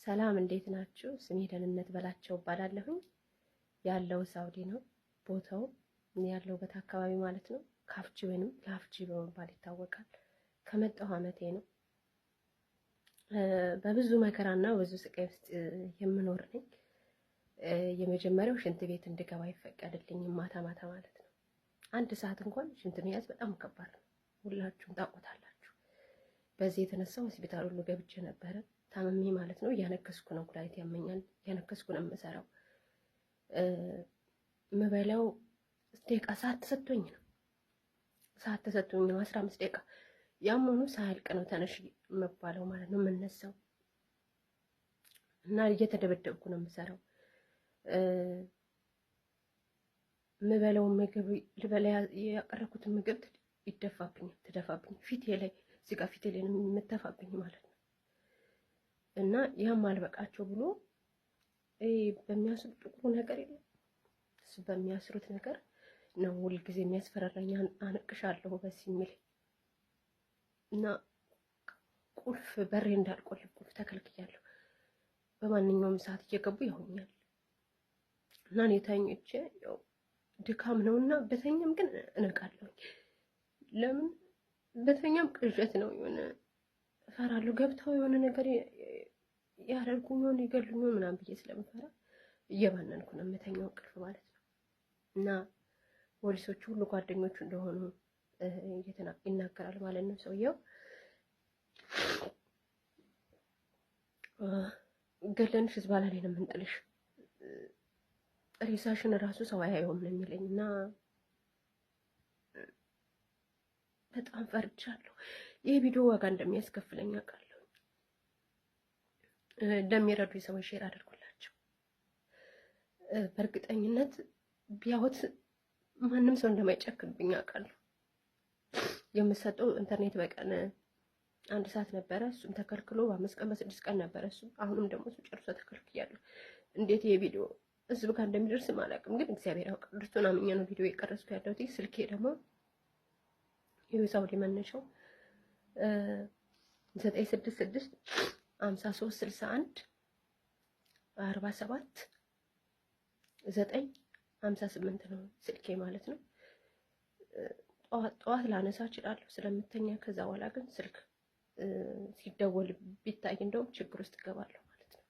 ሰላም እንዴት ናችሁ? ስሜ ደህንነት በላቸው እባላለሁ። ያለው ሳውዲ ነው። ቦታው ያለውበት አካባቢ ማለት ነው ካፍጂ ወይንም ላፍጂ በመባል ይታወቃል። ከመጣሁ ዓመቴ ነው። በብዙ መከራና ብዙ ስቃይ ውስጥ የምኖር ነኝ። የመጀመሪያው ሽንት ቤት እንድገባ አይፈቀድልኝም ማታ ማታ ማለት ነው። አንድ ሰዓት እንኳን ሽንት መያዝ በጣም ከባድ ነው። ሁላችሁም ታውቁታላችሁ። በዚህ የተነሳ ሆስፒታል ሁሉ ገብቼ ነበረ። ታመሜ ማለት ነው። እያነከስኩ ነው፣ ኩላሊት ያመኛል። እያነከስኩ ነው የምሰራው። የምበላው ደቂቃ ሰዓት ተሰጥቶኝ ነው። 15 ደቂቃ ያም ሆኖ ሳያልቅ ነው ተነሽ የምባለው ማለት ነው የምነሳው። እና እየተደበደብኩ ነው የምሰራው። የምበላው ምግብ ልበላ ያቀረብኩትን ምግብ ትደፋብኝ ፊቴ ላይ እዚህ ጋር ፊቴ ላይ ነው የምተፋብኝ ማለት ነው። እና ያም አልበቃቸው ብሎ በሚያስሩት ጥቁሩ ነገር የለም እሱ በሚያስሩት ነገር ነው ሁልጊዜ የሚያስፈራራኝ። አነቅሻለሁ በዚህ የሚል እና ቁልፍ በሬ እንዳልቆልፍ ቁልፍ ተከልክያለሁ። በማንኛውም ሰዓት እየገቡ ያውኛል። እና እኔ ተኝቼ ያው ድካም ነውና በተኛም ግን እነቃለሁ። ለምን በተኛም ቅዠት ነው የሆነ እፈራለሁ። ገብተው የሆነ ነገር ያደርጉኛል ይገሉኛል ምናምን ብዬ ስለምፈራ እየባነንኩ ነው የምተኛው እንቅልፍ ማለት ነው። እና ፖሊሶቹ ሁሉ ጓደኞቹ እንደሆኑ ይናገራል ማለት ነው ሰውየው። ገለንሽ ዝባላ ላይ ነው የምንጥልሽ፣ ሬሳሽን እራሱ ሰው አያየውም ነው የሚለኝ። እና በጣም ፈርቻለሁ። ይህ ቪዲዮ ዋጋ እንደሚያስከፍለኝ አውቃለሁ። እንደሚረዱ ሰዎች ሼር አድርጉላቸው። በእርግጠኝነት ቢያዩት ማንም ሰው እንደማይጨክንብኝ አውቃለሁ። የምሰጠው ኢንተርኔት በቀን 1 ሰዓት ነበረ፣ እሱም ተከልክሎ በ5 ቀን በ6 ቀን ነበረ እሱ። አሁንም ደግሞ እሱ ጨርሶ ተከልክያለሁ። እንዴት ይሄ ቪዲዮ ህዝብ ጋር እንደሚደርስ አላውቅም፣ ግን እግዚአብሔር ያውቃል። እርሱን አምኜ ነው ቪዲዮ የቀረጽኩ ያለሁት። ስልኬ ደግሞ የሳውዲ መነሻው 966 53 61 47 958 ነው ስልኬ ማለት ነው። ጠዋት ላነሳ እችላለሁ ስለምተኛ። ከዛ በኋላ ግን ስልክ ሲደወል ቢታይ እንደውም ችግር ውስጥ እገባለሁ ማለት ነው።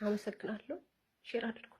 አመሰግናለሁ። ሼር አድርጉ።